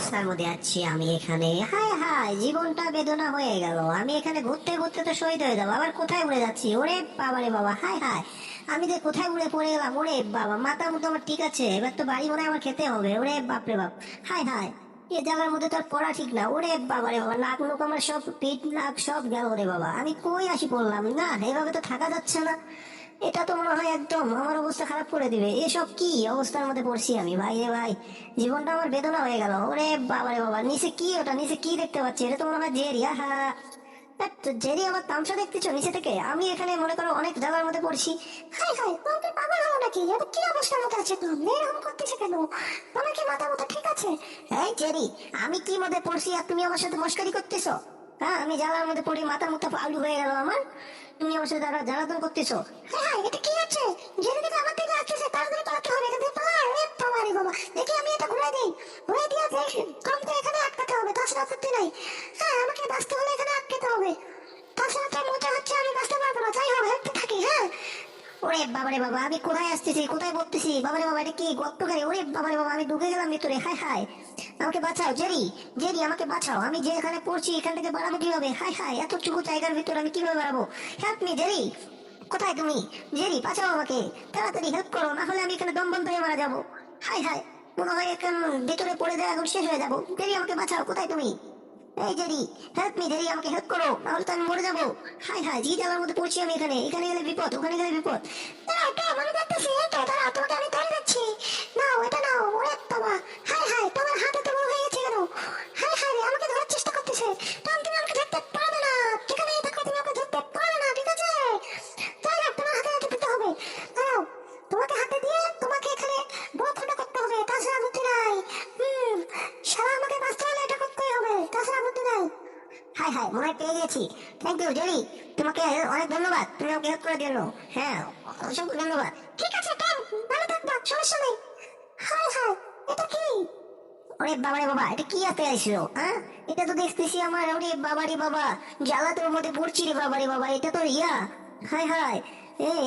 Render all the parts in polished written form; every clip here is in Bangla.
অবস্থার মধ্যে আছি আমি এখানে। হায় হায়, জীবনটা বেদনা হয়ে গেল। আমি এখানে ঘুরতে ঘুরতে তো শহীদ হয়ে যাবো, আবার কোথায় উড়ে যাচ্ছি? ওরে বাবা রে বাবা, হায় হায়, আমি যে কোথায় উড়ে পড়ে গেলাম! ওরে বাবা, মাথা মুতো আমার ঠিক আছে, এবার তো বাড়ি মনে হয় আমার খেতে হবে। ওরে বাপ রে বাপ, হায় হায়, এ জায়গার মধ্যে তো আর পড়া ঠিক না। ওরে বাবা রে বাবা, নাক মুখ আমার সব, পিঠ নাক সব গেল রে বাবা। আমি কই আসি পড়লাম না, এভাবে তো থাকা যাচ্ছে না। এটা তো মনে হয় একদম আমার অবস্থা খারাপ করে দিবে। এসব কি অবস্থার মধ্যে পড়ছি আমি, ভাই রে ভাই, জীবনটা আমার বেদনা হয়ে গেল। ওরে বাবা রে বাবা, নিচে কি ওটা? নিচে কি দেখতে পাচ্ছি? এটা তো মনে হয় জেরি। আহা, জেরি আবার তামসা দেখতেছো নিচে থেকে? আমি এখানে মনে করো অনেক জায়গার মধ্যে পড়ছি। হাই হাই, তোমাকে পাগল হলো নাকি? এটা কি অবস্থার মধ্যে আছে? তুমি এরকম করতেছে কেন? তোমার কি মাথা মতো ঠিক আছে? এই জেরি, আমি কি মধ্যে পড়ছি আর তুমি আমার সাথে মস্কারি করতেছো? হ্যাঁ, আমি জ্বালার মধ্যে পড়ি, মাথা মুথা আলু হয়ে গেল আমার, তুমি আমার সাথে জ্বালাতন করতেছো? হ্যাঁ, এটা কি হচ্ছে? জেরি দিকে আমার দিকে আসতেছে, তাড়াতাড়ি পালাতে হবে এখান থেকে। পালা! এ বাবা রে বাবা, দেখি আমি এটা ঘুরাই দিই। ঘুরাই দিয়ে কমকে এখানে আটকাতে হবে, তাছাড়া আপত্তি নাই। হ্যাঁ, আমাকে বাঁচতে হলে এখানে আটকাতে হবে, তাছাড়া তো মজা হচ্ছে, আমি বাঁচতে পারবো না। যাই হোক, হেঁটে থাকি। হ্যাঁ, ওরে বাবারে বাবা, আমি কোথায় আসতেছি, কোথায় পড়তেছি? বাবারে বাবা, এটা কি গর্তখানি? ওরে বাবারে বাবা, আমি ঢুকে গেলাম ভিতরে। হায় হায়, আমাকে বাঁচাও জেরি, জেরি আমাকে বাঁচাও। আমি যে এখানে পড়ছি এখান থেকে বাড়াবো কিভাবে? হায় হায়, এতটুকু জায়গার ভিতরে আমি কিভাবে বাড়াবো? হেল্প মি জেরি, কোথায় তুমি? জেরি বাঁচাও আমাকে, তাড়াতাড়ি হেল্প করো, না হলে আমি এখানে দম বন্ধ হয়ে মারা যাবো। হায় হায়, মনে হয় এখন ভিতরে পড়ে যায়, এখন শেষ হয়ে যাবো। জেরি আমাকে বাঁচাও, কোথায় তুমি? এই জেরি, হেল্প মি জেরি, আমাকে হেল্প করো, নাহলে তো আমি মরে যাবো। হায় হায়, জি জ্বালার মধ্যে পড়ছি আমি এখানে। এখানে গেলে বিপদ, ওখানে গেলে বিপদ। দাঁড়াও, দাঁড়াও, আমি দেখতেছি। এই তো, দাঁড়াও, তোমাকে আমি ধরে দিচ্ছি। নাও, এটা নাও। ওরে বাবা, হায় হায়, তোমার হাত এত বড় হয়ে গেছে কেন? হায় হায় রে, আমাকে ধরার চেষ্টা করতেছে। তখন তুমি আমাকে ধরতে পারবে না। যেখানেই থাকো তুমি আমাকে ধরতে পারবে না, ঠিক আছে? যাই হোক, তোমার হাতে হাতে দিতে হবে। দাঁড়াও, তোমাকে হাতে দিয়ে তোমাকে এখানে বড় ঠান্ডা করতে হবে, তাছাড়া বুদ্ধি নাই। সারা আমাকে বাঁচতে হলে এটা করতেই হবে, তাছাড়া বুদ্ধি নাই। হাই হাই, মনে হয় পেয়ে গেছি। থ্যাংক ইউ জেরি, তোমাকে অনেক ধন্যবাদ, তুমি আমাকে হেল্প করার জন্য। হ্যাঁ, অসংখ্য ধন্যবাদ। ঠিক আছে টম, ভালো থাকবা, সমস্যা নেই। হাই হাই, এটা কি? ওরে বাবারে বাবা, এটা কি হাতে আসলো? হ্যাঁ, এটা তো দেখতেছি আমার, ওরে বাবারে বাবা, জ্বালা তোর মধ্যে পড়ছি রে বাবারে বাবা। এটা তো ইয়া, হাই হাই,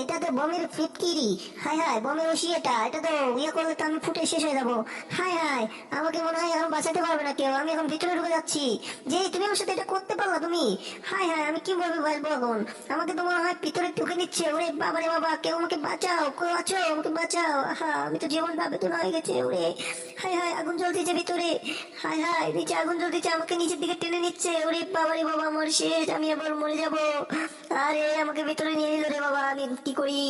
এটা তো বমের ফিটকিরি। High high, বমের ওষি। এটা এটা তো ইয়ে করলে তো আমি ফুটে শেষ হয়ে যাবো। হাই হাই, আমাকে মনে হয় এখন বাঁচাতে পারবে না কেউ, আমি এখন ভিতরে ঢুকে যাচ্ছি। যে তুমি আমার সাথে এটা করতে পারলা তুমি? হাই হাই, আমি কিভাবে বাঁচবো এখন? আমাকে তো মনে হয় ভিতরে ঢুকে নিচ্ছে। ওরে বাবারে বাবা, কেউ আমাকে বাঁচাও, কেউ আছো, আমাকে বাঁচাও। আহা, আমি তো জীবনটা বেদনা হয়ে গেছে। ওরে হাই হাই, আগুন জ্বলতেছে ভিতরে। হাই হাই, নিচে আগুন জ্বলতেছে, আমাকে নিচের দিকে টেনে নিচ্ছে। ওরে বাবারে বাবা, আমার শেষ, আমি আবার মরে যাব। আরে আমাকে ভিতরে নিয়ে নিল রে বাবা, আমি কি করি?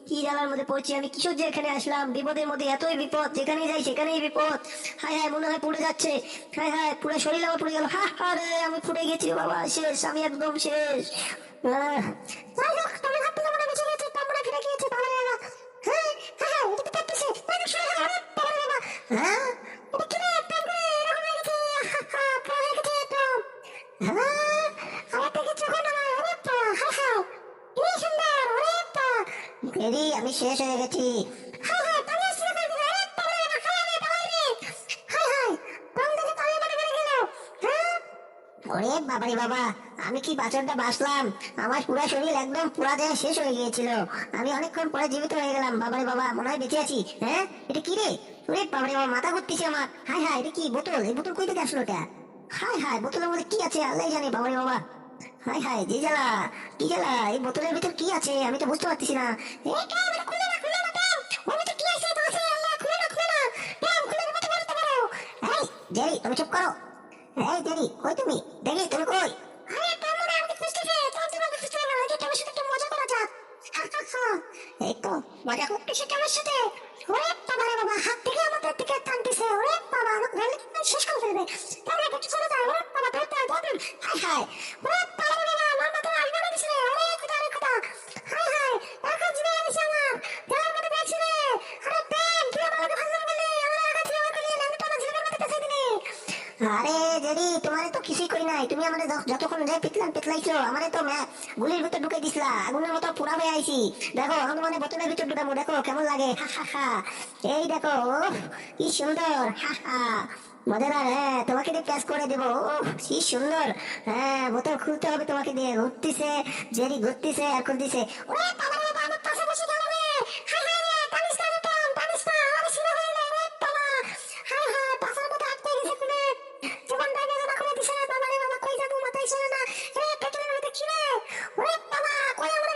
কি জ্বালার মধ্যে পড়ছি আমি, কিশোর যে এখানে আসলাম, বিপদের মধ্যে এতই বিপদ, যেখানেই যাই সেখানেই বিপদ। হাই হাই, মনে হয় পড়ে যাচ্ছে। হাই হাই, পুরো শরীর আমার পড়ে গেল। হা হা রে, আমি পড়ে গেছি বাবা, শেষ, আমি একদম শেষ। যাই হোক, তোমার হাত থেকে মনে বেঁচে গেছে, তোমরা ফিরে গিয়েছে, ভালো লাগলো। হ্যাঁ হ্যাঁ, এটা তো কাঁপতেছে। তাই তো শুনে গেল, আরে বাবা রে বাবা। হ্যাঁ, এটা কি রে, একদম করে এরকম হয়ে গেছে। হা হা, পুরো হয়ে গেছে একদম। হ্যাঁ, আমার থেকে যখন আমার, ওরে বাবা, হা হা, কি সুন্দর, ওরে বাবা। দেরি, আমি শেষ হয়ে গেছি। হাই হাই, পালিয়ে আসছিল কই দিকে? আরে বাবা রে বাবা, হাই আমি পালাই রে। হাই হাই, কোন দিকে পালিয়ে মারা গেল? হ্যাঁ, ওরে বাবারে বাবা, আমি কি বাছরটা বাঁচলাম! আমার পুরো শরীর একদম পুরা যায় শেষ হয়ে গিয়েছিল। আমি অনেকক্ষণ পরে জীবিত হয়ে গেলাম। বাবারে বাবা, মনে হয় বেঁচে আছি। হ্যাঁ, এটা কি রে? ওরে বাবারে বাবা, মাথা ঘুরতেছে আমার। হাই হাই, এটা কি বোতল? এই বোতল কই থেকে আসলো এটা? হাই হাই, বোতলের মধ্যে কি আছে আল্লাহ জানে। বাবারে বাবা, হাই হাই, যে জ্বালা, কি জ্বালা! এই বোতলের ভিতর কি আছে আমি তো বুঝতে পারতেছি না। এই টম, এটা খুলে না, খুলে না টম। ওর ভিতর কি আছে তো আছে, আল্লাহ, খুলে না, খুলে না। টম, খুলে দিতে পারো তো পারো। এই জেরি, তুমি চুপ করো। এই জেরি, কই তুমি? দেখি তুমি কই? আরে টম, ওরা আমাকে খুঁজতেছে। টম, তুমি আমাকে খুঁজতে পারবে না। এই টমের সাথে একটু মজা করা যাক। হা হা হা, এই তো মজা করতেছে টমের সাথে। ওরে বাবা রে বাবা, হাত থেকে আমাদের দিকে টানতেছে। ওরে বাবা, আমাকে ধরলে কিন্তু শেষ করে ফেলবে। তাহলে কিছু চলে যায়। ওরে বাবা, ধরতে হয়, ধরবেন। হাই হাই, ওরে বাবা রে বাবা, আমার মাথা আলগা হয়ে গেছে রে। ওরে কোথা, রে কোথা। হাই হাই, এখন জিনে গেছে আমার, জানার মধ্যে পেয়েছি রে। আরে প্রেম, তুই আমার লোকে ভালো করলি, আমার আঘাত ছিল করলি, আমি তো আমার জীবনের মধ্যে পেঁচাই দিলি। আরে জেরি, তোমারে তো কিছুই করি নাই। তুমি আমাদের যতক্ষণ যাই পিটলাম পিটলাইছো, আমারে তো গুলির ভিতর ঢুকে দিছিলা, আগুনের মতো পুরা হয়ে আইছি। দেখো, আমি মানে বোতলের ভিতর ঢুকাবো, দেখো কেমন লাগে। হা হা হা, এই দেখো, উফ, কি সুন্দর। হা হা, মজাদার। হ্যাঁ, তোমাকে দিয়ে প্যাস করে দেবো। উফ, কি সুন্দর। হ্যাঁ, বোতল খুলতে হবে তোমাকে দিয়ে। ঘুরতেছে জেরি, ঘুরতেছে আর খুলতেছে। ওরে বাবা রে বাবা, আমার পাশাপাশি গেল রে। হাই হাই রে, টানিস না রে টম, টানিস না, আমার শিরা হয়ে গেল রে বাবা। হাই হাই, পাশার মধ্যে আটকে গেছে খুলে। ওরে বাবা কই আমরা